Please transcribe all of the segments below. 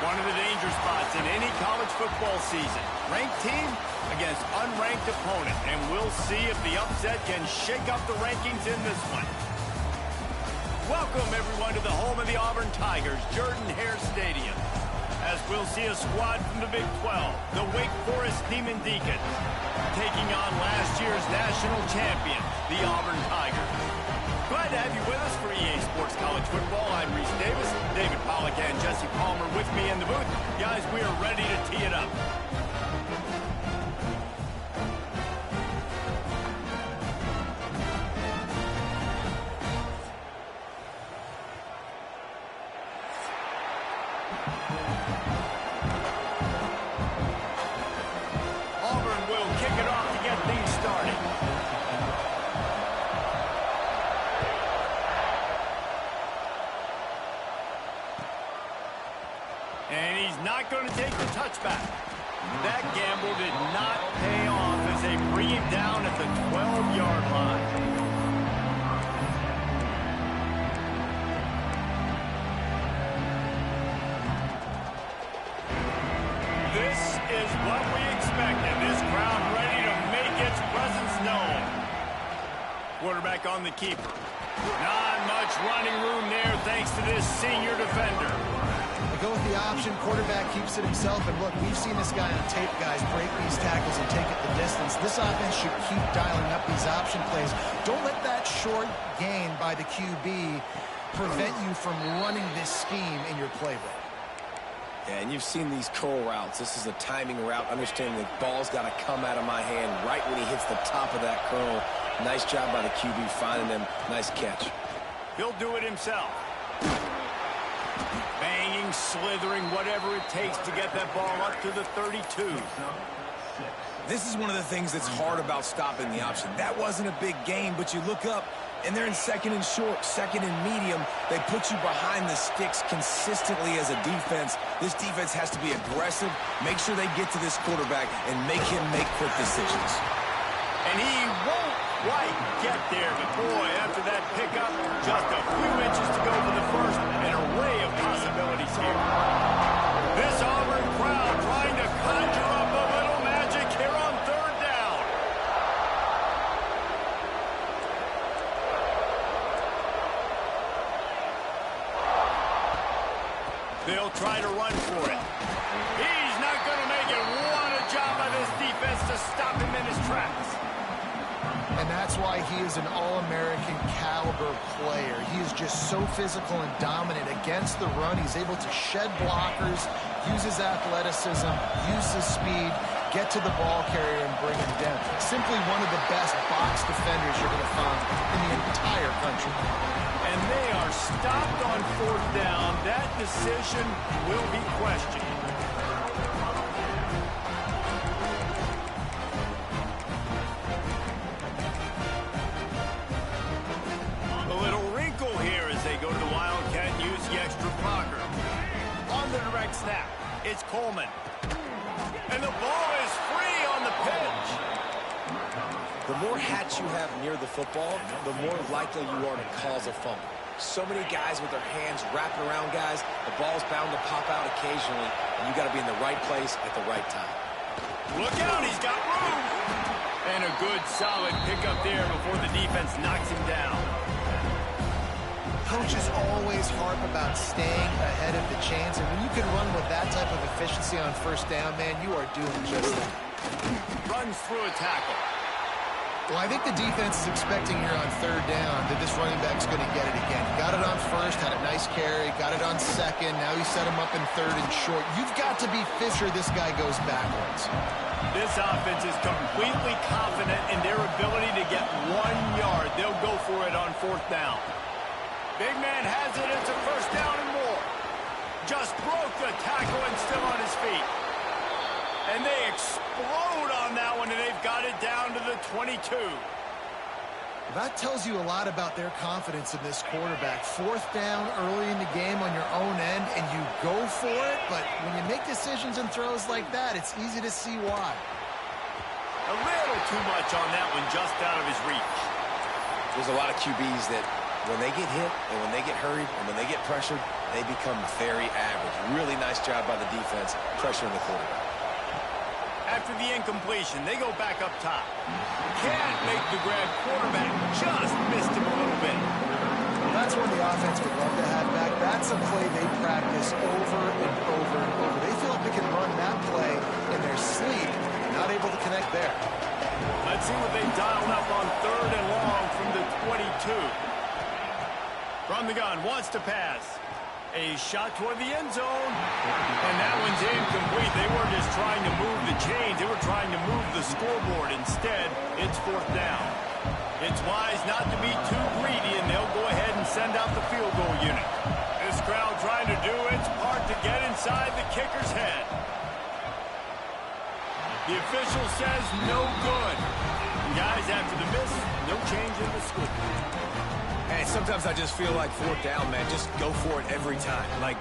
One of the danger spots in any college football season. Ranked team against unranked opponent. And we'll see if the upset can shake up the rankings in this one. Welcome, everyone, to the home of the Auburn Tigers, Jordan-Hare Stadium. As we'll see a squad from the Big 12, the Wake Forest Demon Deacons, taking on last year's national champion, the Auburn Tigers. Glad to have you with us for EA Sports College Football. I'm Reese Davis, David Pollack, and Jesse Palmer with me in the booth. Guys, we are ready to tee it up. Auburn will kick it off to get things started. And he's not going to take the touchback. That gamble did not pay off as they bring him down at the 12-yard line. This is what we expected. This crowd ready to make its presence known. Quarterback on the keeper. Not much running room there thanks to this senior defender. They go with the option. Quarterback keeps it himself. And look, we've seen this guy on tape, guys, break these tackles and take it the distance. This offense should keep dialing up these option plays. Don't let that short gain by the QB prevent you from running this scheme in your playbook. Yeah, and you've seen these curl routes. This is a timing route, understanding the ball's got to come out of my hand right when he hits the top of that curl. Nice job by the QB finding him. Nice catch. He'll do it himself. Banging, slithering, whatever it takes to get that ball up to the 32. This is one of the things that's hard about stopping the option. That wasn't a big gain, but you look up, and they're in second and short, second and medium. They put you behind the sticks consistently as a defense. This defense has to be aggressive, make sure they get to this quarterback, and make him make quick decisions. And he won't quite get there, but boy, after that pickup, just a few inches to go for the first. An array of possibilities here. This Auburn crowd trying to conjure up a little magic here on third down. They'll try to run for it. He's not going to make it. What a job by this defense to stop him in his tracks. And that's why he is an All-American caliber player. He is just so physical and dominant against the run. He's able to shed blockers, use his athleticism, use his speed, get to the ball carrier and bring him down. Simply one of the best box defenders you're going to find in the entire country. And they are stopped on fourth down. That decision will be questioned. A little wrinkle here as they go to the Wildcat and use the extra blocker. On the direct snap, it's Coleman. And the ball is free on the pitch. The more hats you have near the football, the more likely you are to cause a fumble. So many guys with their hands wrapped around guys, the ball's bound to pop out occasionally, and you got to be in the right place at the right time. Look out, he's got room. And a good, solid pickup there before the defense knocks him down. Coaches always harp about staying ahead of the chains, and when you can run with that type of efficiency on first down, man, you are doing just that. Runs through a tackle. Well, I think the defense is expecting here on third down that this running back's going to get it again. Got it on first, had a nice carry, got it on second. Now he set him up in third and short. You've got to be sure this guy goes backwards. This offense is completely confident in their ability to get 1 yard. They'll go for it on fourth down. Big man has it. It's a first down and more. Just broke the tackle and still on his feet. And they explode on that one, and they've got it down to the 22. That tells you a lot about their confidence in this quarterback. Fourth down early in the game on your own end, and you go for it, but when you make decisions and throws like that, it's easy to see why. A little too much on that one, just out of his reach. There's a lot of QBs that when they get hit and when they get hurried and when they get pressured, they become very average. Really nice job by the defense, pressuring the quarterback. After the incompletion, they go back up top. Can't make the grab. Quarterback just missed him a little bit. Well, that's what the offense would love to have back. That's a play they practice over and over and over. They feel like they can run that play in their sleep, not able to connect there. Let's see what they dialed up on 3rd and long from the 22. From the gun, wants to pass. A shot toward the end zone. And that one's incomplete. They weren't just trying to move the chains. They were trying to move the scoreboard. Instead, it's 4th down. It's wise not to be too greedy, and they'll go ahead and send out the field goal unit. This crowd trying to do its part to get inside the kicker's head. The official says no good. Guys, after the miss, no change in the score. And sometimes I just feel like 4th down, man. Just go for it every time. Like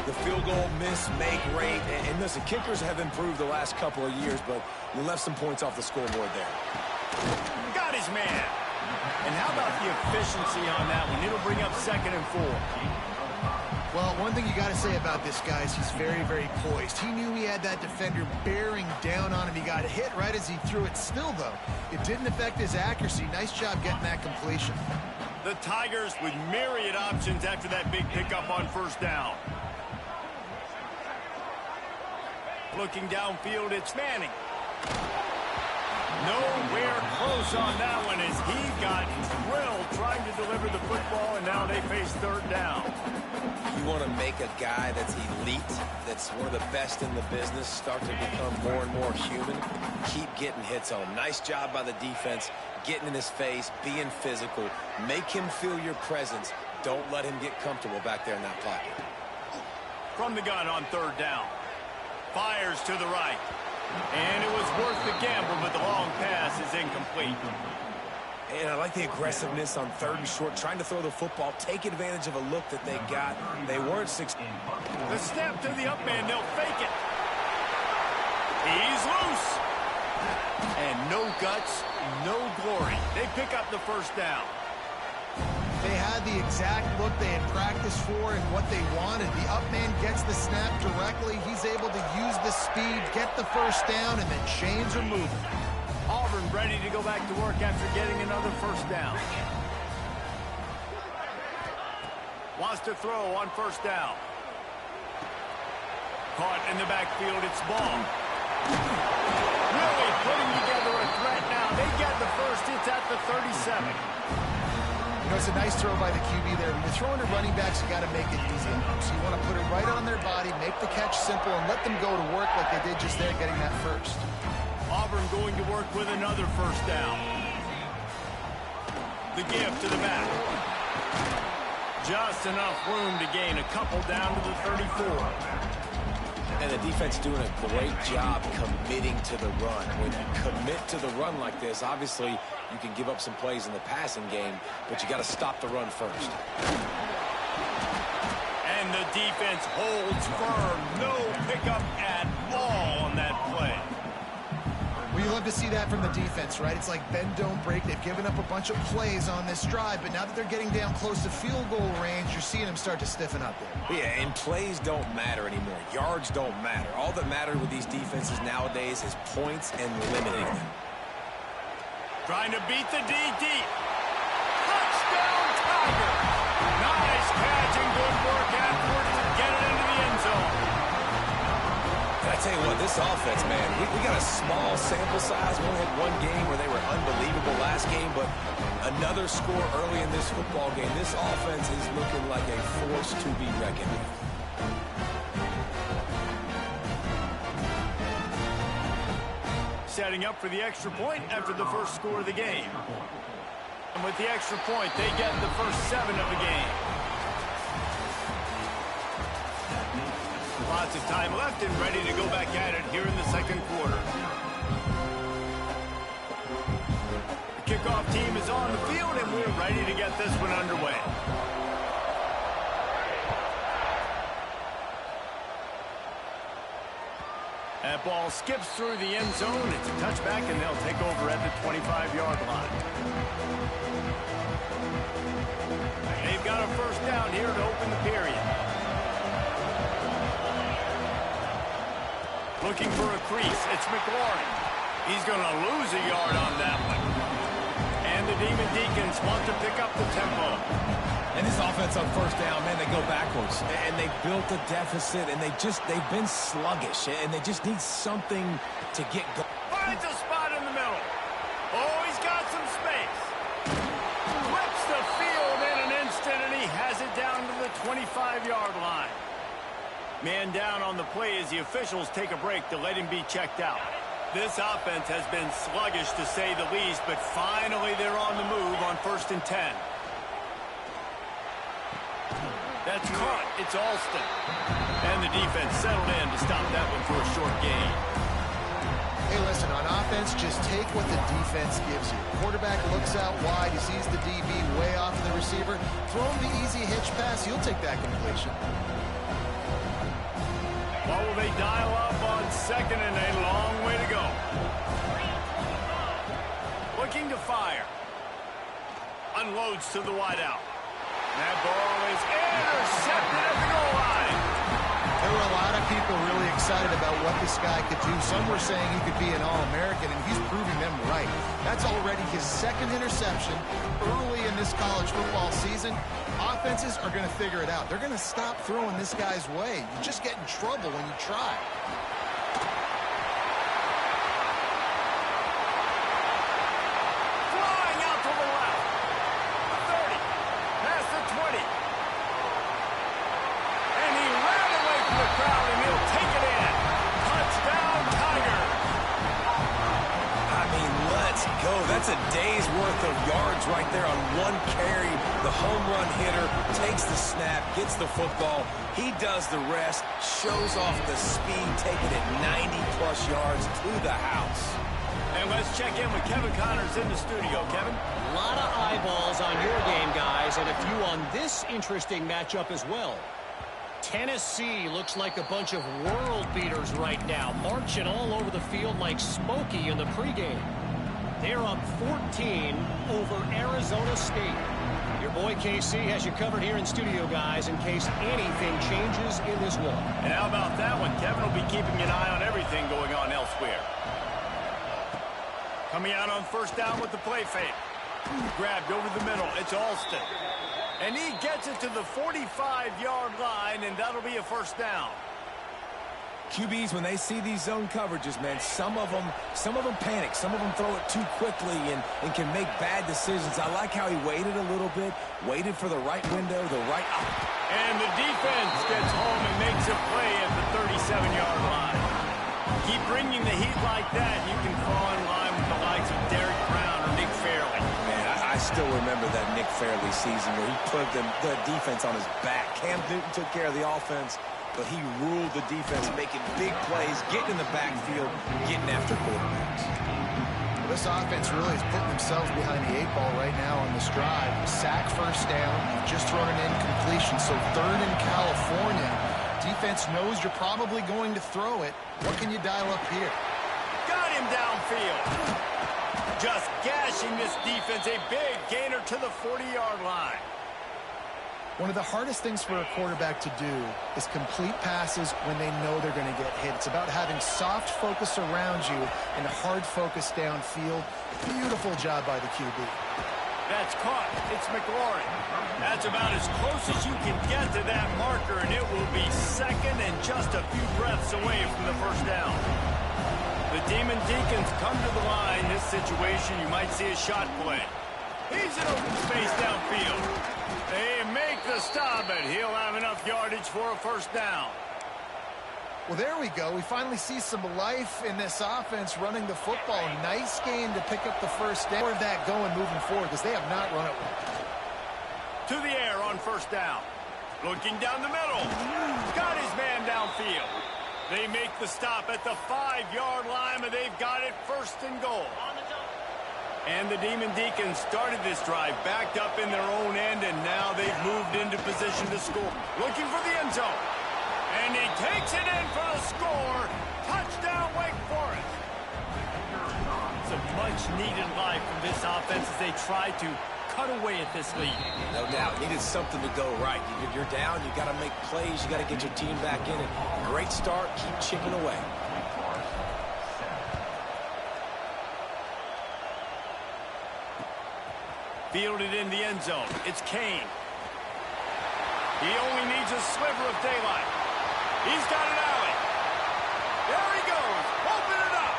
the field goal, miss, make, rate. And listen, kickers have improved the last couple of years, but you left some points off the scoreboard there. Got his man. And how about the efficiency on that one? It'll bring up 2nd and 4. Well, one thing you got to say about this guy is he's very, very poised. He knew he had that defender bearing down on him. He got hit right as he threw it. Still, though, it didn't affect his accuracy. Nice job getting that completion. The Tigers with myriad options after that big pickup on 1st down. Looking downfield, it's Manning. Nowhere close on that one as he got drilled trying to deliver the football, and now they face 3rd down. You want to make a guy that's elite, that's one of the best in the business, start to become more and more human, keep getting hits on him. Nice job by the defense, getting in his face, being physical. Make him feel your presence. Don't let him get comfortable back there in that pocket. From the gun on 3rd down. Fires to the right. And it was worth the gamble, but the long pass is incomplete. And I like the aggressiveness on 3rd and short, trying to throw the football, take advantage of a look that they got. They weren't successful. The snap to the up man, they'll fake it. He's loose. And no guts, no glory. They pick up the 1st down. They had the exact look they had practiced for and what they wanted. The up man gets the snap directly. He's able to use the speed, get the 1st down, and then chains are moving. Auburn ready to go back to work after getting another 1st down. Wants to throw on 1st down. Caught in the backfield, it's Ball. Really putting together a threat now. They get the 1st, it's at the 37. You know, it's a nice throw by the QB there. When you're throwing to running backs, you got to make it easy. So you want to put it right on their body, make the catch simple, and let them go to work like they did just there, getting that 1st. Auburn going to work with another 1st down. The give to the back. Just enough room to gain a couple down to the 34. And the defense doing a great job committing to the run. When you commit to the run like this, obviously you can give up some plays in the passing game, but you got to stop the run first. And the defense holds firm. No pickup at all on that play. Well, you love to see that from the defense, right? It's like bend, don't break. They've given up a bunch of plays on this drive, but now that they're getting down close to field goal range, you're seeing them start to stiffen up there. Yeah, and plays don't matter anymore. Yards don't matter. All that matters with these defenses nowadays is points and limiting them. Trying to beat the DD. Touchdown, Tiger! Nice catch and good work afterwards to get it into the end zone. I tell you what, this offense, man, we got a small sample size. We only had one game where they were unbelievable last game, but another score early in this football game. This offense is looking like a force to be reckoned with. Setting up for the extra point after the 1st score of the game. And with the extra point, they get the first 7 of the game. Lots of time left and ready to go back at it here in the 2nd quarter. The kickoff team is on the field, and we're ready to get this one underway. That ball skips through the end zone. It's a touchback, and they'll take over at the 25-yard line. They've got a 1st down here to open the period. Looking for a crease. It's McLaurin. He's going to lose a yard on that one. And the Demon Deacons want to pick up the tempo. And this offense on first down, man, they go backwards. And they built a deficit, and they've been sluggish. And they just need something to get going. Finds a spot in the middle. Oh, he's got some space. Flips the field in an instant, and he has it down to the 25-yard line. Man down on the play as the officials take a break to let him be checked out. This offense has been sluggish, to say the least, but finally they're on the move on 1st and 10. That's caught. It's Alston. And the defense settled in to stop that one for a short gain. Hey, listen, on offense, just take what the defense gives you. Quarterback looks out wide. He sees the DB way off the receiver. Throw him the easy hitch pass. He'll take that completion. What will they dial up on 2nd and a long way to go? Looking to fire. Unloads to the wideout. That ball is intercepted at the goal line. There were a lot of people really excited about what this guy could do. Some were saying he could be an All-American, and he's proving them right. That's already his 2nd interception early in this college football season. Offenses are going to figure it out. They're going to stop throwing this guy's way. You just get in trouble when you try. Flying out to the left. 30. Past the 20. And he ran away from the crowd, and he'll take it in. Touchdown, Tigers. I mean, let's go. That's a day's worth of yards right there on one carry. The home run hitter takes the snap, gets the football. He does the rest, shows off the speed, taking it 90-plus yards to the house. And let's check in with Kevin Connors in the studio. Kevin? A lot of eyeballs on your game, guys, and a few on this interesting matchup as well. Tennessee looks like a bunch of world beaters right now, marching all over the field like Smokey in the pregame. They're up 14 over Arizona State. Your boy KC has you covered here in studio, guys, in case anything changes in this one. And how about that one? Kevin will be keeping an eye on everything going on elsewhere. Coming out on 1st down with the play fake. Grabbed over the middle. It's Alston. And he gets it to the 45-yard line, and that'll be a 1st down. QBs, when they see these zone coverages, man, some of them panic. Some of them throw it too quickly and can make bad decisions. I like how he waited a little bit, waited for the right window, the right... And the defense gets home and makes a play at the 37-yard line. Keep bringing the heat like that, you can fall in line with the likes of Derek Brown or Nick Fairley. Man, I still remember that Nick Fairley season where he put the defense on his back. Cam Newton took care of the offense, but he ruled the defense, making big plays, getting in the backfield, getting after quarterbacks. Well, this offense really is putting themselves behind the 8 ball right now on this drive. Sack 1st down, just thrown an incompletion, so 3rd in California. Defense knows you're probably going to throw it. What can you dial up here? Got him downfield. Just gashing this defense, a big gainer to the 40-yard line. One of the hardest things for a quarterback to do is complete passes when they know they're going to get hit. It's about having soft focus around you and hard focus downfield. Beautiful job by the QB. That's caught. It's McLaurin. That's about as close as you can get to that marker, and it will be 2nd and just a few breaths away from the 1st down. The Demon Deacons come to the line. This situation, you might see a shot play. He's in open space downfield. They make the stop, but he'll have enough yardage for a 1st down. Well, there we go. We finally see some life in this offense running the football. Nice game to pick up the 1st down. More of that going moving forward because they have not run it well. To the air on 1st down. Looking down the middle. Got his man downfield. They make the stop at the 5-yard line, but they've got it 1st and goal. And the Demon Deacons started this drive backed up in their own end, and now they've moved into position to score. Looking for the end zone. And he takes it in for the score. Touchdown, Wake Forest. It's a much-needed life from this offense as they try to cut away at this lead. No doubt. Needed something to go right. You're down. You got to make plays. You got to get your team back in it. Great start. Keep chipping away. Fielded in the end zone. It's Kane. He only needs a sliver of daylight. He's got an alley. There he goes. Open it up.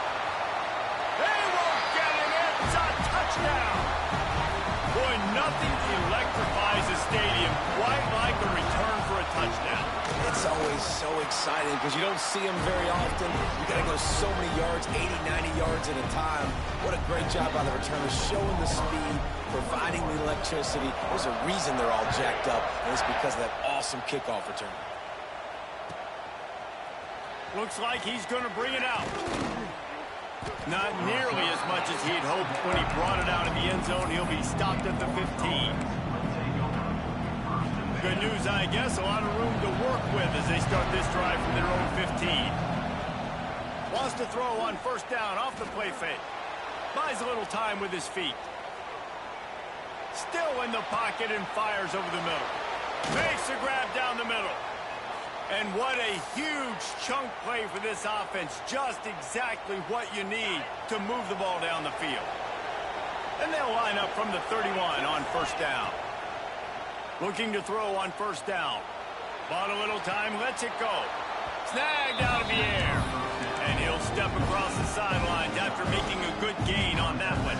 They won't get him. It's a touchdown. Boy, nothing electrifies a stadium quite like a return for a touchdown. It's always so exciting because you don't see them very often. You got to go so many yards, 80, 90 yards at a time. What a great job by the returners, showing the speed, providing the electricity. There's a reason they're all jacked up, and it's because of that awesome kickoff return. Looks like he's going to bring it out. Not nearly as much as he'd hoped when he brought it out of the end zone. He'll be stopped at the 15. Good news, I guess. A lot of room to work with as they start this drive from their own 15. Wants to throw on first down off the play fake. Buys a little time with his feet. Still in the pocket and fires over the middle. Makes a grab down the middle. And what a huge chunk play for this offense. Just exactly what you need to move the ball down the field. And they'll line up from the 31 on first down. Looking to throw on first down. Bought a little time, lets it go. Snagged out of the air. And he'll step across the sidelines after making a good gain on that one.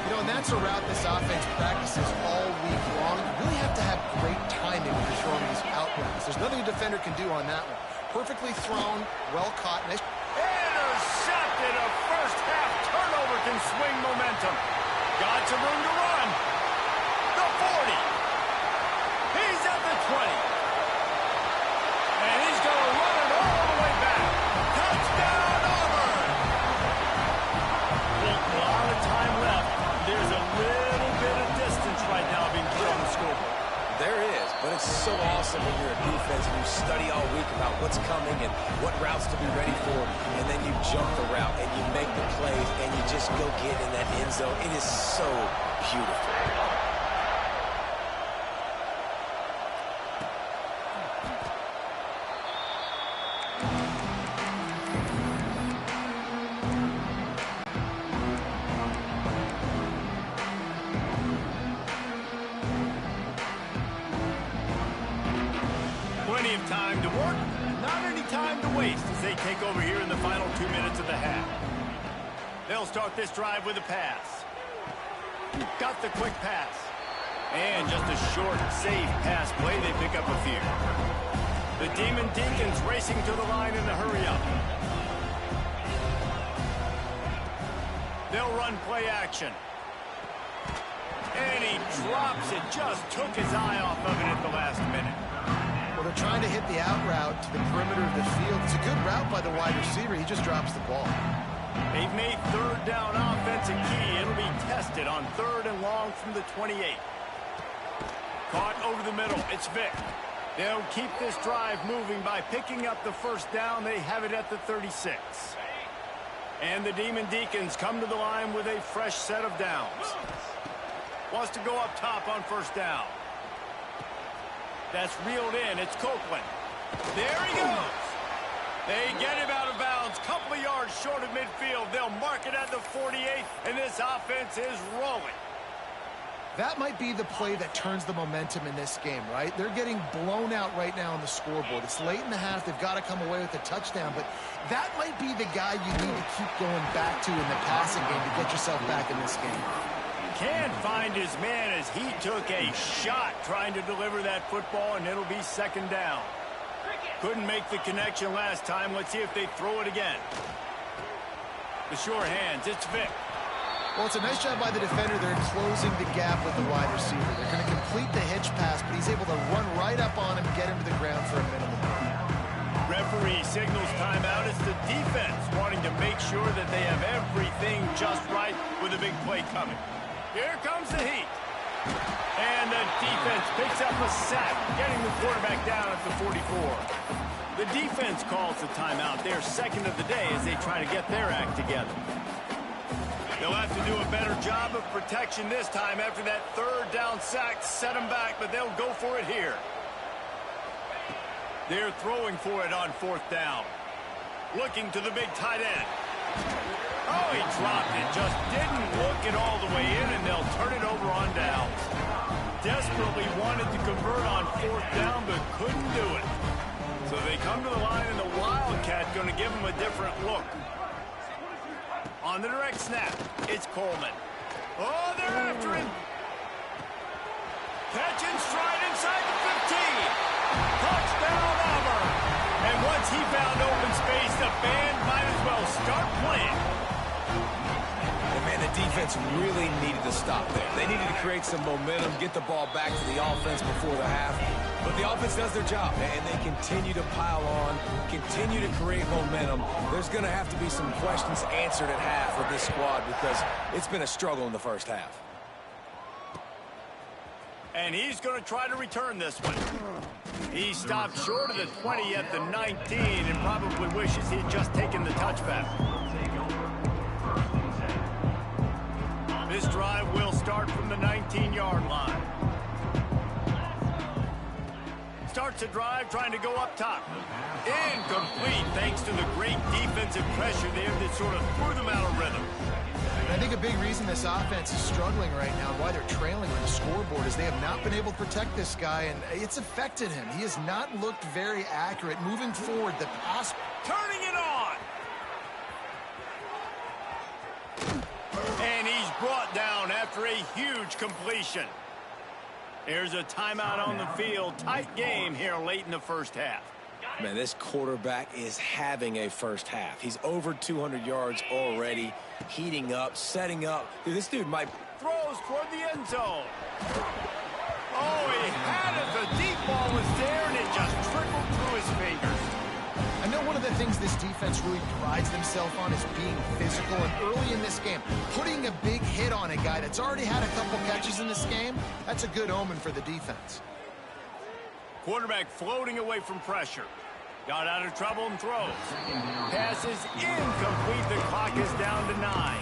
You know, and that's a route this offense practices all week long. You really have to have great timing when you're throwing these out routes. There's nothing a defender can do on that one. Perfectly thrown, well caught. Nice. Intercepted. A first half turnover can swing momentum. Got some room to run. The 40. He's at the 20. And he's going to run it all the way back. Touchdown, Auburn! With a lot of time left, there's a little bit of distance right now being put on the scoreboard. There is, but it's so awesome when you're a defense and you study all week about what's coming and what routes to be ready for, and then you jump the route and you make the plays and you just go get in that end zone. It is so beautiful. Plenty of time to work, not any time to waste as they take over here in the final 2 minutes of the half. They'll start this drive with a pass. Got the quick pass. And just a short, safe pass play. They pick up a few. The Demon Deacons racing to the line in the hurry up. They'll run play action. And he drops it. Just took his eye off of it at the last minute. Well, they're trying to hit the out route to the perimeter of the field. It's a good route by the wide receiver. He just drops the ball. They've made third down offense a key. It'll be tested on 3rd and long from the 28. Caught over the middle. It's Vick. They'll keep this drive moving by picking up the first down. They have it at the 36. And the Demon Deacons come to the line with a fresh set of downs. Wants to go up top on first down. That's reeled in. It's Copeland. There he goes. They get him out of bounds. Couple of yards short of midfield. They'll mark it at the 48, and this offense is rolling. That might be the play that turns the momentum in this game, right? They're getting blown out right now on the scoreboard. It's late in the half. They've got to come away with a touchdown, but that might be the guy you need to keep going back to in the passing game to get yourself back in this game. Can't find his man as he took a shot trying to deliver that football, and it'll be 2nd down. Couldn't make the connection last time. Let's see if they throw it again. The sure hands. It's Vick. Well, it's a nice job by the defender. They're closing the gap with the wide receiver. They're going to complete the hitch pass, but he's able to run right up on him, get him to the ground for a minimum. Referee signals timeout. It's the defense wanting to make sure that they have everything just right with a big play coming. Here comes the heat. And the defense picks up a sack, getting the quarterback down at the 44. The defense calls the timeout. They're 2nd of the day as they try to get their act together. They'll have to do a better job of protection this time after that 3rd down sack set them back, but they'll go for it here. They're throwing for it on 4th down. Looking to the big tight end. Oh, he dropped it. Just didn't look it all the way in, and they'll turn it over on downs. Desperately wanted to convert on 4th down, but couldn't do it. So they come to the line, and the Wildcat going to give them a different look. On the direct snap, it's Coleman. Oh, they're after him. Catch and stride inside the 15. Touchdown, Auburn. And once he found open space, the band might as well start playing. And man, the defense really needed to stop there. They needed to create some momentum, get the ball back to the offense before the half. But the offense does their job, and they continue to pile on, continue to create momentum. There's going to have to be some questions answered at half with this squad because it's been a struggle in the first half. And he's going to try to return this one. He stopped short of the 20 at the 19 and probably wishes he had just taken the touchback. This drive will start from the 19-yard line. Starts a drive trying to go up top. Incomplete thanks to the great defensive pressure there that sort of threw them out of rhythm. I think a big reason this offense is struggling right now, why they're trailing on the scoreboard, is they have not been able to protect this guy, and it's affected him. He has not looked very accurate. Moving forward, the pass... Turning it on! And he's brought down after a huge completion. Here's a timeout on the field. Tight game here late in the first half. Man, this quarterback is having a first half. He's over 200 yards already, heating up, setting up. Dude, this dude might... Throws toward the end zone. Oh, he had it. The deep ball was there, and it just trickled through his fingers. I know one of the things this defense really prides themselves on is being physical, and early in this game, putting a big hit on a guy that's already had a couple catches in this game, that's a good omen for the defense. Quarterback floating away from pressure. Got out of trouble and throws. Pass is incomplete. The clock is down to 9.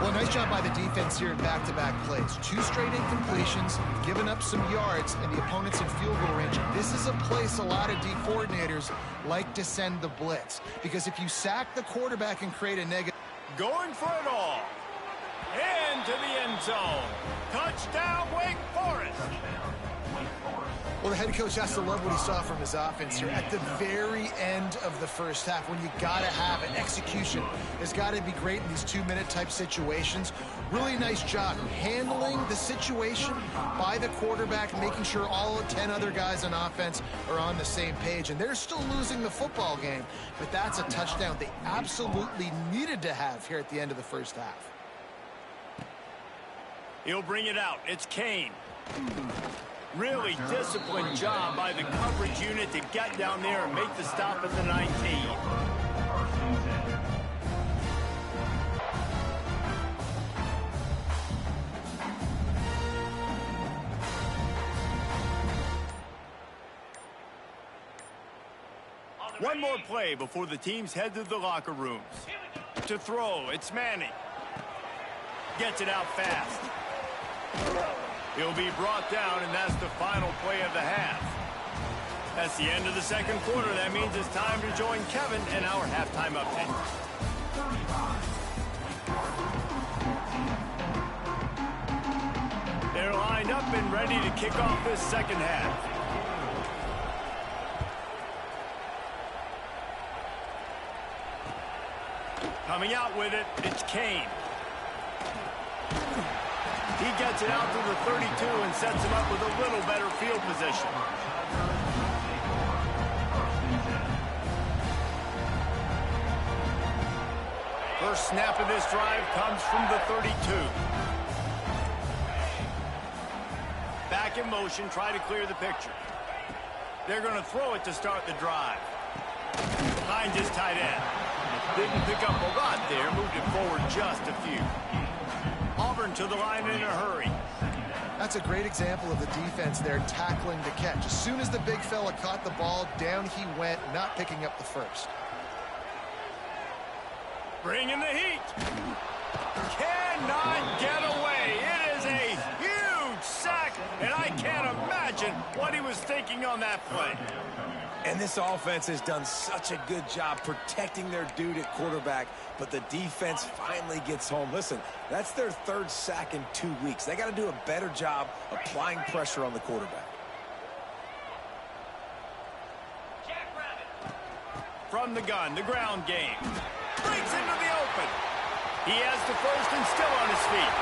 Well, nice job by the defense here in back-to-back plays. 2 straight incompletions, giving up some yards, and the opponent's in field goal range. This is a place a lot of D coordinators like to send the blitz, because if you sack the quarterback and create a negative... Going for it all. Into the end zone. Touchdown, Wake Forest. Well, the head coach has to love what he saw from his offense here at the very end of the first half, when you got to have it. Execution has got to be great in these 2-minute type situations. Really nice job handling the situation by the quarterback, making sure all 10 other guys on offense are on the same page. And they're still losing the football game, but that's a touchdown they absolutely needed to have here at the end of the first half. He'll bring it out. It's Kane. Really disciplined job by the coverage unit to get down there and make the stop at the 19. One more play before the teams head to the locker rooms. To throw, it's Manning. Gets it out fast. He'll be brought down, and that's the final play of the half. That's the end of the second quarter. That means it's time to join Kevin and our halftime update. They're lined up and ready to kick off this second half. Coming out with it, it's Kane. He gets it out to the 32 and sets him up with a little better field position. First snap of this drive comes from the 32. Back in motion, try to clear the picture. They're going to throw it to start the drive. Behind his tight end. Didn't pick up a lot there, moved it forward just a few. Auburn to the line in a hurry. That's a great example of the defense there tackling the catch. As soon as the big fella caught the ball, down he went, not picking up the first. Bringing the heat. Cannot get away. It is a huge sack, and I can't imagine what he was thinking on that play. And this offense has done such a good job protecting their dude at quarterback, but the defense finally gets home. Listen, that's their third sack in 2 weeks. They got to do a better job applying pressure on the quarterback. From the gun, the ground game. Breaks into the open. He has the first and still on his feet.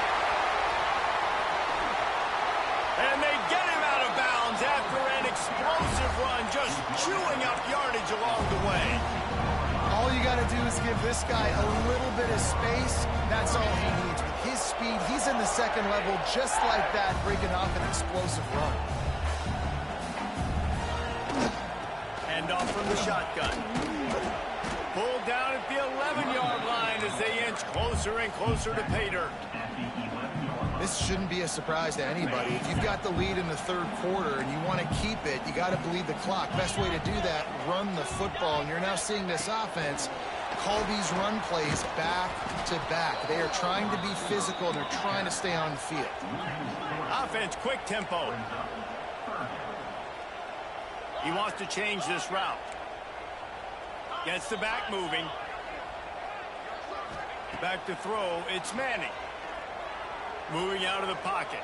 And they get him out of bounds after an explosive run, just chewing up yardage along the way. All you got to do is give this guy a little bit of space. That's all he needs. With his speed, he's in the second level just like that, breaking off an explosive run. Hand off from the shotgun. Pulled down at the 11-yard line as they inch closer and closer to pay dirt. This shouldn't be a surprise to anybody. If you've got the lead in the third quarter and you want to keep it, you got to bleed the clock. Best way to do that, run the football. And you're now seeing this offense call these run plays back to back. They are trying to be physical, and they're trying to stay on the field. Offense, quick tempo. He wants to change this route. Gets the back moving. Back to throw. It's Manning. Moving out of the pocket.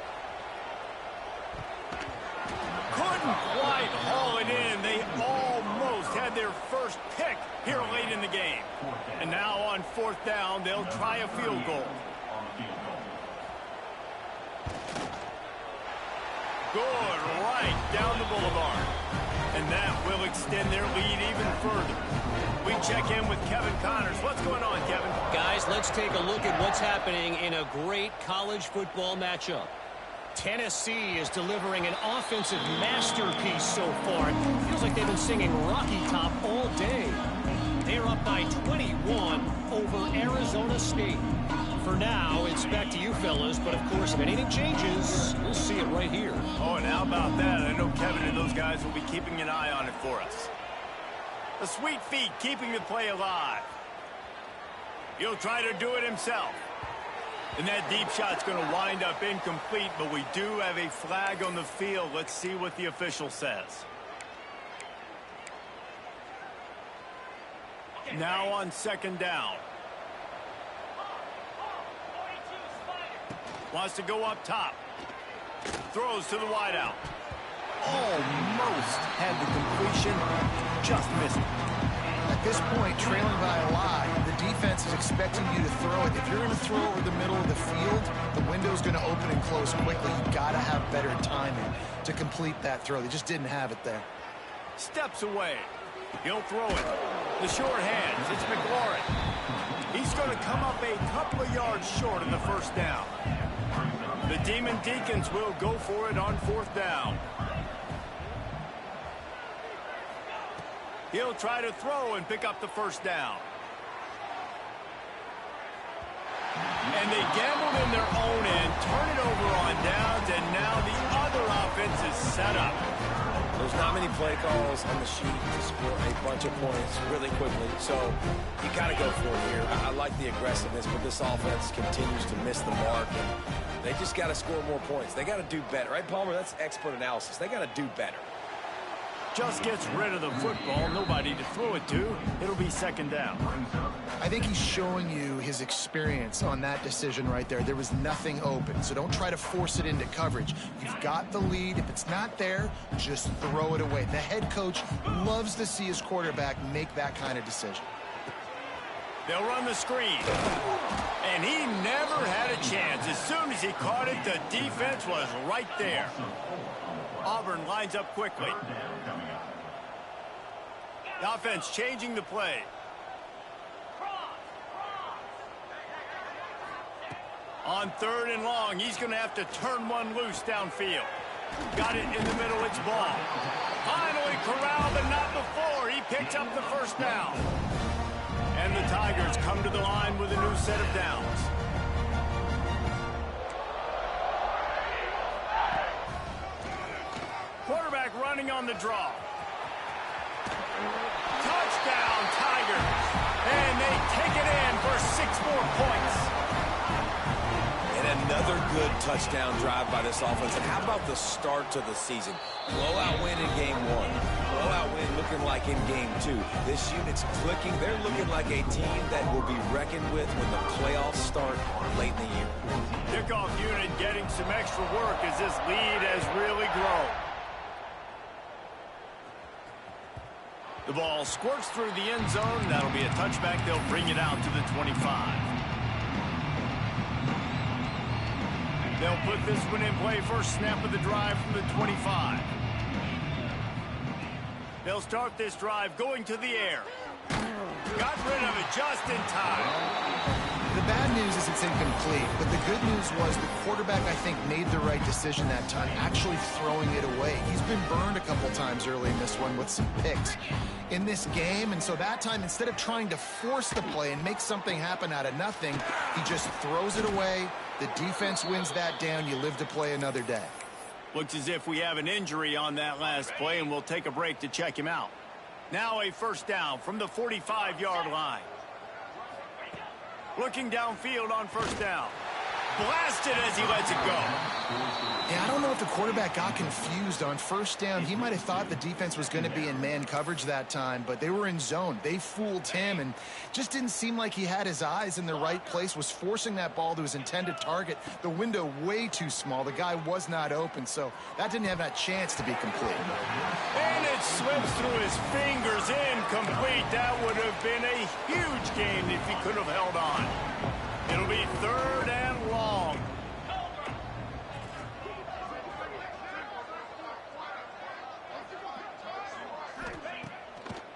Couldn't quite haul it in. They almost had their first pick here late in the game. And now on fourth down, they'll try a field goal. Good, right down the boulevard. And that will extend their lead even further. We check in with Kevin Connors. What's going on, Kevin? Guys, let's take a look at what's happening in a great college football matchup. Tennessee is delivering an offensive masterpiece so far. It feels like they've been singing Rocky Top all day. They're up by 21 over Arizona State. For now, it's back to you fellas, but of course, if anything changes, we'll see it right here. Oh, and how about that? I know Kevin and those guys will be keeping an eye on it for us. The sweet feet keeping the play alive. He'll try to do it himself. And that deep shot's going to wind up incomplete, but we do have a flag on the field. Let's see what the official says. Now on second down. Wants to go up top. Throws to the wideout. Almost had the completion. Just missed it. At this point, trailing by a lot, the defense is expecting you to throw it. If you're going to throw over the middle of the field, the window's going to open and close quickly. You've got to have better timing to complete that throw. They just didn't have it there. Steps away. He'll throw it. The short hands. It's McLaurin. He's going to come up a couple of yards short in the first down. The Demon Deacons will go for it on fourth down. He'll try to throw and pick up the first down. And they gambled in their own end, turn it over on downs, and now the other offense is set up. There's not many play calls on the sheet to score a bunch of points really quickly, so you got to go for it here. I like the aggressiveness, but this offense continues to miss the mark, and they just got to score more points. They got to do better, right, Palmer? That's expert analysis. They got to do better. Just gets rid of the football, nobody to throw it to. It'll be second down. I think he's showing you his experience on that decision right there. There was nothing open, so don't try to force it into coverage. You've got the lead. If it's not there, just throw it away. The head coach loves to see his quarterback make that kind of decision. They'll run the screen. And he never had a chance. As soon as he caught it, the defense was right there. Auburn lines up quickly. The offense changing the play. On third and long, he's going to have to turn one loose downfield. Got it in the middle, it's ball. Finally corralled, but not before. He picks up the first down. And the Tigers come to the line with a new set of downs. Quarterback running on the draw. Touchdown, Tigers. And they take it in for 6 more points. And another good touchdown drive by this offense. And how about the start to the season? Blowout win in game 1. blowout win looking like in game 2. This unit's clicking. They're looking like a team that will be reckoned with when the playoffs start late in the year. Kickoff unit getting some extra work as this lead has really grown. The ball squirts through the end zone. That'll be a touchback. They'll bring it out to the 25. They'll put this one in play. First snap of the drive from the 25. They'll start this drive going to the air. Got rid of it just in time. The bad news is it's incomplete, but the good news was the quarterback, I think, made the right decision that time, actually throwing it away. He's been burned a couple times early in this one with some picks in this game, and so that time, instead of trying to force the play and make something happen out of nothing, he just throws it away. The defense wins that down. You live to play another day. Looks as if we have an injury on that last play, and we'll take a break to check him out. Now a first down from the 45-yard line. Looking downfield on first down. Blasted as he lets it go. Yeah, I don't know if the quarterback got confused on first down. He might have thought the defense was going to be in man coverage that time, but they were in zone. They fooled him, and just didn't seem like he had his eyes in the right place, was forcing that ball to his intended target. The window way too small. The guy was not open, so that didn't have that chance to be complete. And it slips through his fingers, incomplete. That would have been a huge gain if he could have held on. It'll be third and long.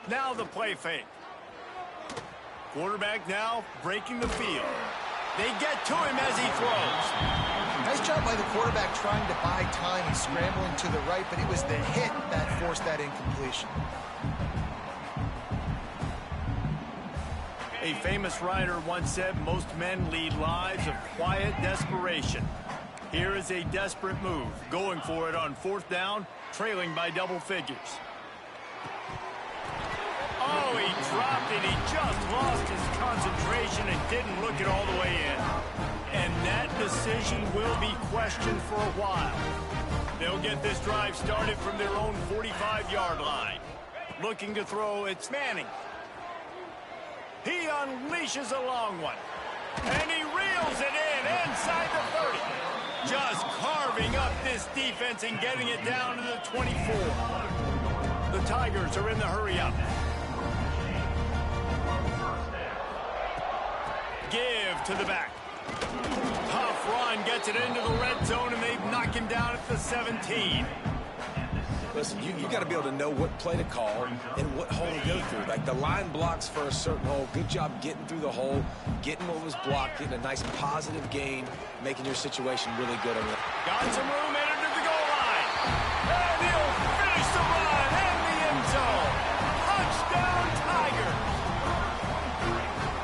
Now the play fake. Quarterback now breaking the field. They get to him as he throws. Nice job by the quarterback trying to buy time and scrambling to the right, but it was the hit that forced that incompletion. A famous writer once said, most men lead lives of quiet desperation. Here is a desperate move, going for it on fourth down, trailing by double figures. Oh, he dropped it. He just lost his concentration and didn't look it all the way in. And that decision will be questioned for a while. They'll get this drive started from their own 45-yard line. Looking to throw, it's Manning. He unleashes a long one. And he reels it in inside the 30. Just carving up this defense and getting it down to the 24. The Tigers are in the hurry-up. Give to the back. Tough run gets it into the red zone, and they knock him down at the 17. Listen, you got to be able to know what play to call and what hole to go through. Like the line blocks for a certain hole. Good job getting through the hole, getting what was blocked, getting a nice positive gain, making your situation really good on it. Got some room, entered to the goal line. And he'll finish the run in the end zone. Touchdown, Tigers.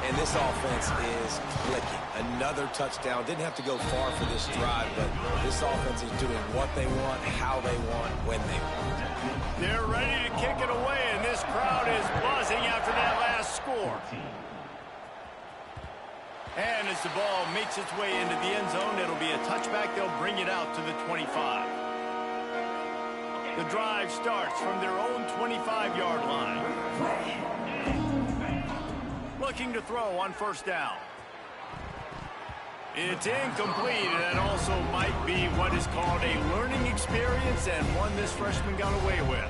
And this offense is clicking. Another touchdown. Didn't have to go far for this drive, but this offense is doing what they want, how they want, when they want. They're ready to kick it away, and this crowd is buzzing after that last score. And as the ball makes its way into the end zone, it'll be a touchback. They'll bring it out to the 25. The drive starts from their own 25-yard line. Looking to throw on first down. It's incomplete, and that also might be what is called a learning experience, and one this freshman got away with.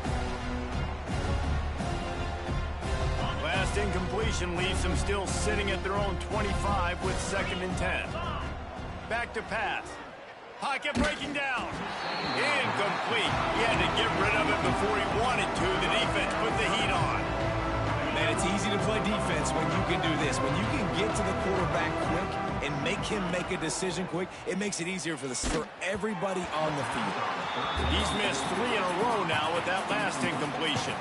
Last incompletion leaves them still sitting at their own 25 with 2nd and 10. Back to pass. Pocket breaking down. Incomplete. He had to get rid of it before he wanted to. The defense put the heat on. Man, it's easy to play defense when you can do this. When you can get to the quarterback quick and make him make a decision quick, it makes it easier for everybody on the field. He's missed 3 in a row now with that last incompletion.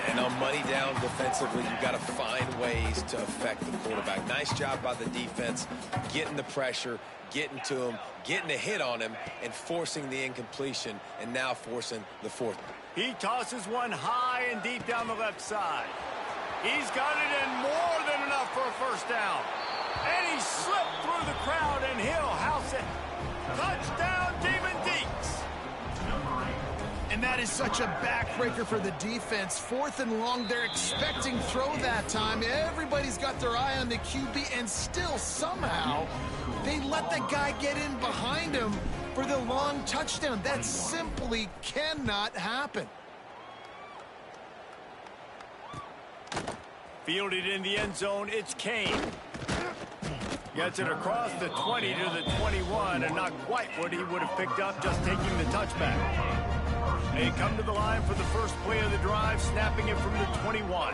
And on money down defensively, you've got to find ways to affect the quarterback. Nice job by the defense, getting the pressure, getting to him, getting a hit on him, and forcing the incompletion, and now forcing the fourth. He tosses one high and deep down the left side. He's got it in more than enough for a first down. And he slipped through the crowd, and he'll house it. Touchdown, Demon Deeks. And that is such a backbreaker for the defense. 4th and long, they're expecting throw that time. Everybody's got their eye on the QB, and still somehow they let the guy get in behind him for the long touchdown. That simply cannot happen. Fielded in the end zone, it's Kane. Gets it across the 20 to the 21, and not quite what he would have picked up just taking the touchback. They come to the line for the first play of the drive, snapping it from the 21.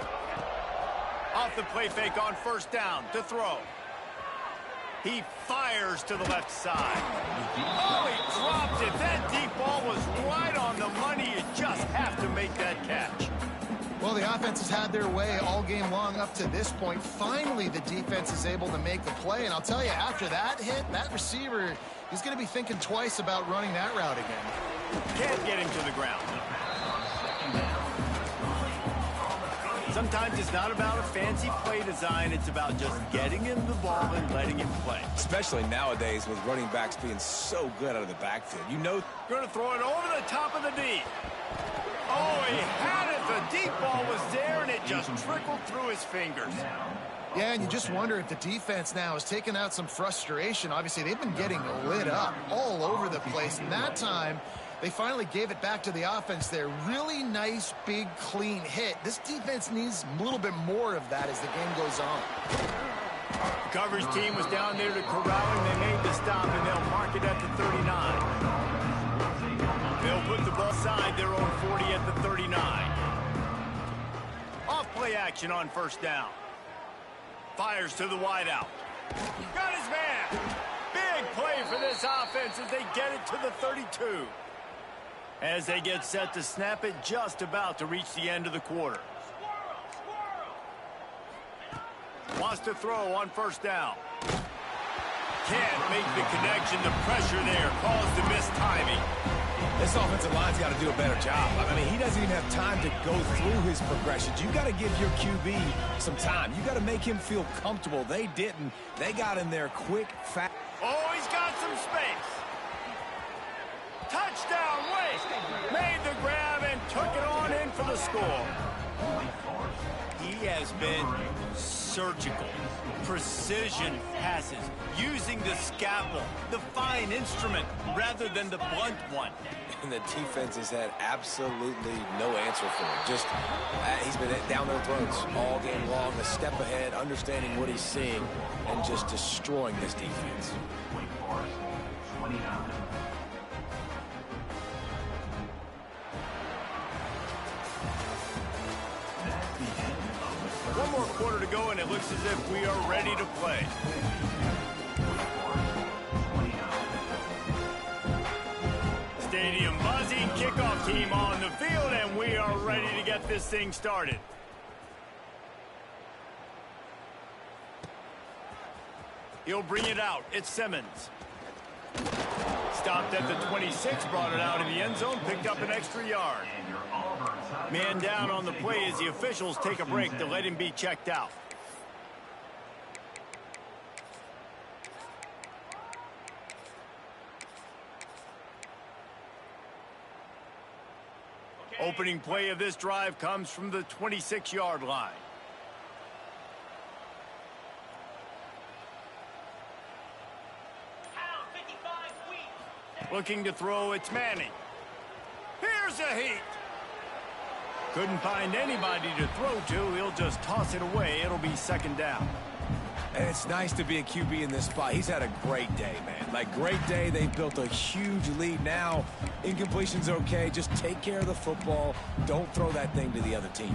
Off the play fake on first down to throw. He fires to the left side. Oh, he dropped it. That deep ball was right on the money. You just have to make that catch. Well, the offense has had their way all game long up to this point. Finally, the defense is able to make the play. And I'll tell you, after that hit, that receiver is going to be thinking twice about running that route again. Can't get him to the ground. Sometimes it's not about a fancy play design. It's about just getting him the ball and letting him play. Especially nowadays with running backs being so good out of the backfield. You know, going to throw it over the top of the D. Oh, he had it. The deep ball was there, and it just trickled through his fingers. Yeah, and you just wonder if the defense now is taking out some frustration. Obviously, they've been getting lit up all over the place. And that time, they finally gave it back to the offense there. Really nice, big, clean hit. This defense needs a little bit more of that as the game goes on. The coverage team was down there to corral him. They made the stop, and they'll mark it at the 39. They'll put the ball aside their own 40 at the 39. Off play action on first down. Fires to the wideout. Got his man. Big play for this offense as they get it to the 32. As they get set to snap it, just about to reach the end of the quarter. Wants to throw on first down. Can't make the connection. The pressure there caused the missed timing. this offensive line's got to do a better job. I mean, he doesn't even have time to go through his progressions. You got to give your QB some time. You got to make him feel comfortable. They didn't. They got in there quick, fast. Oh, he's got some space. Touchdown, Wade. Made the grab and took it on in for the score. He has been surgical. Precision passes, using the scalpel, the fine instrument, rather than the blunt one. And the defense has had absolutely no answer for him. Just, he's been down their throats all game long, a step ahead, understanding what he's seeing, and just destroying this defense. One more quarter to go, and it looks as if we are ready to play. Stadium buzzing, kickoff team on the field, and we are ready to get this thing started. He'll bring it out. It's Simmons. Stopped at the 26, brought it out in the end zone, picked up an extra yard. Man down on the play as the officials take a break to let him be checked out. Opening play of this drive comes from the 26-yard line. Looking to throw, it's Manning. Here's a heat. Couldn't find anybody to throw to. He'll just toss it away. It'll be second down. And it's nice to be a QB in this spot. He's had a great day, man. Like, great day. They've built a huge lead. Now, incompletion's okay. Just take care of the football. Don't throw that thing to the other team.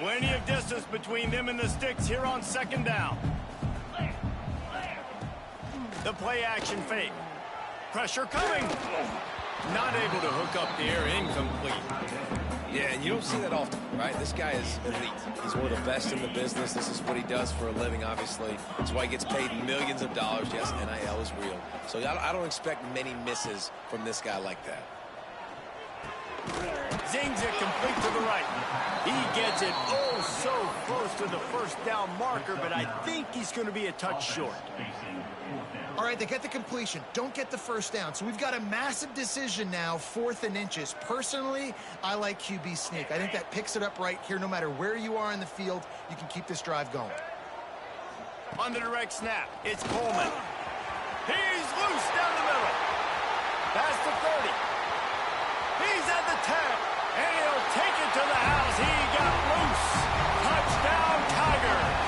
Plenty of distance between them and the sticks here on second down. The play action fake. Pressure coming. Not able to hook up the air. Incomplete. Yeah, and you don't see that often, right? This guy is elite. He's one of the best in the business. This is what he does for a living, obviously. That's why he gets paid millions of dollars. Yes, NIL is real. So I don't expect many misses from this guy like that. Zings it complete to the right. He gets it oh so close to the first down marker, but I think he's going to be a touch short. All right, they get the completion. Don't get the first down. So we've got a massive decision now, 4th and inches. Personally, I like QB sneak. I think that picks it up right here. No matter where you are in the field, you can keep this drive going. On the direct snap, it's Coleman. He's loose down the middle. Past the 30. He's at the 10. And he'll take it to the house. He got loose. Touchdown, Tigers.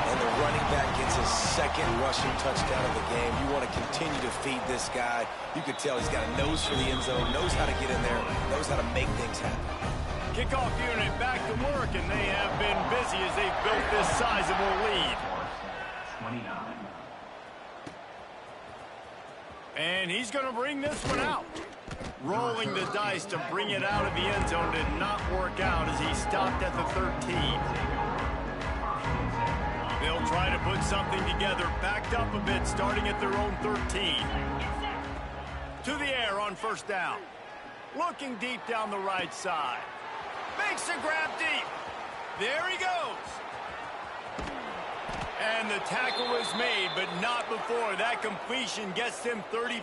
And the running back gets his 2nd rushing touchdown of the game. You want to continue to feed this guy. You could tell he's got a nose for the end zone, knows how to get in there, knows how to make things happen. Kickoff unit back to work, and they have been busy as they've built this sizable lead. 29. And he's going to bring this one out. Rolling the dice to bring it out of the end zone did not work out as he stopped at the 13. They'll try to put something together, backed up a bit, starting at their own 13. To the air on first down. Looking deep down the right side. Makes a grab deep. There he goes. And the tackle was made, but not before. That completion gets him 30+.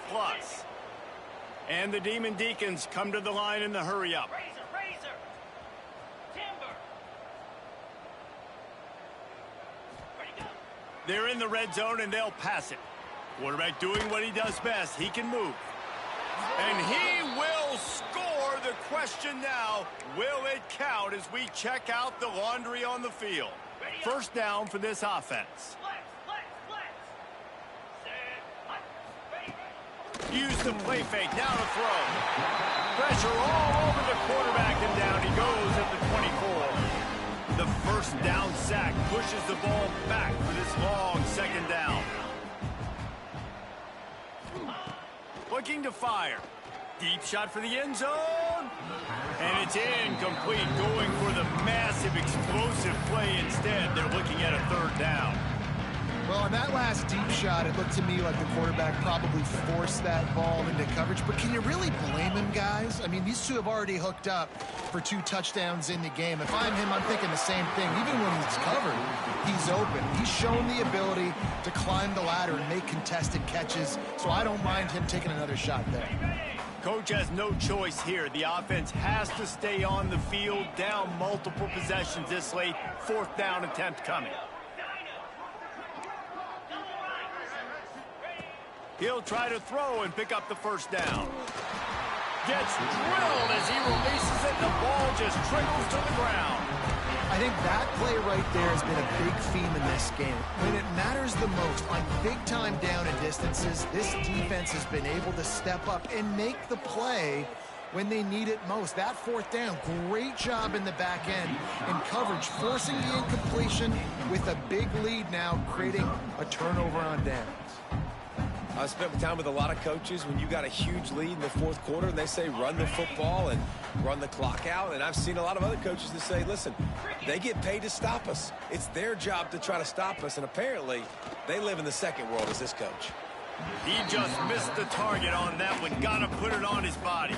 And the Demon Deacons come to the line in the hurry-up. Razor. Timber. Ready, go. They're in the red zone, and they'll pass it. Quarterback doing what he does best. He can move. And he will score. The question now, will it count as we check out the laundry on the field? First down for this offense. Flex. Set. Hut. Ready. Use the play fake. Now to throw. Pressure all over the quarterback, and down he goes at the 24. The first down sack pushes the ball back for this long 2nd down. Looking to fire. Deep shot for the end zone. And it's incomplete. Going for the massive explosive play instead. They're looking at a 3rd down. Well, on that last deep shot, it looked to me like the quarterback probably forced that ball into coverage. But can you really blame him, guys? I mean, these two have already hooked up for 2 touchdowns in the game. If I'm him, I'm thinking the same thing. Even when he's covered, he's open. He's shown the ability to climb the ladder and make contested catches. So I don't mind him taking another shot there. Coach has no choice here. The offense has to stay on the field, down multiple possessions this late. 4th down attempt coming. He'll try to throw and pick up the first down. Gets drilled as he releases it. The ball just trickles to the ground. I think that play right there has been a big theme in this game. When it matters the most, on big-time down and distances, this defense has been able to step up and make the play when they need it most. That 4th down, great job in the back end in coverage, forcing the incompletion with a big lead now, creating a turnover on downs. I've spent time with a lot of coaches when you got a huge lead in the 4th quarter and they say run the football and run the clock out. And I've seen a lot of other coaches that say, listen, they get paid to stop us. It's their job to try to stop us. And apparently they live in the second world as this coach. He just missed the target on that one. Got to put it on his body.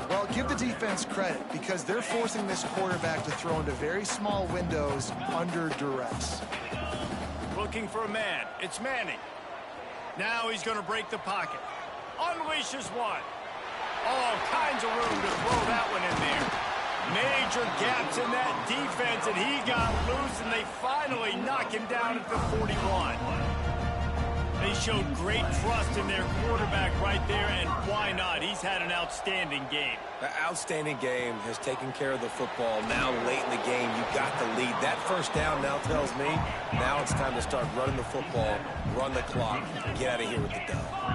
Well, give the defense credit because they're forcing this quarterback to throw into very small windows under duress. Looking for a man. It's Manning. Now he's going to break the pocket. Unleashes one. All kinds of room to throw that one in there. Major gaps in that defense, and he got loose, and they finally knock him down at the 41. They showed great trust in their quarterback right there, and why not? He's had an outstanding game. The outstanding game has taken care of the football. Now, late in the game, you got the lead. That first down now tells me now it's time to start running the football, run the clock, get out of here with the dub.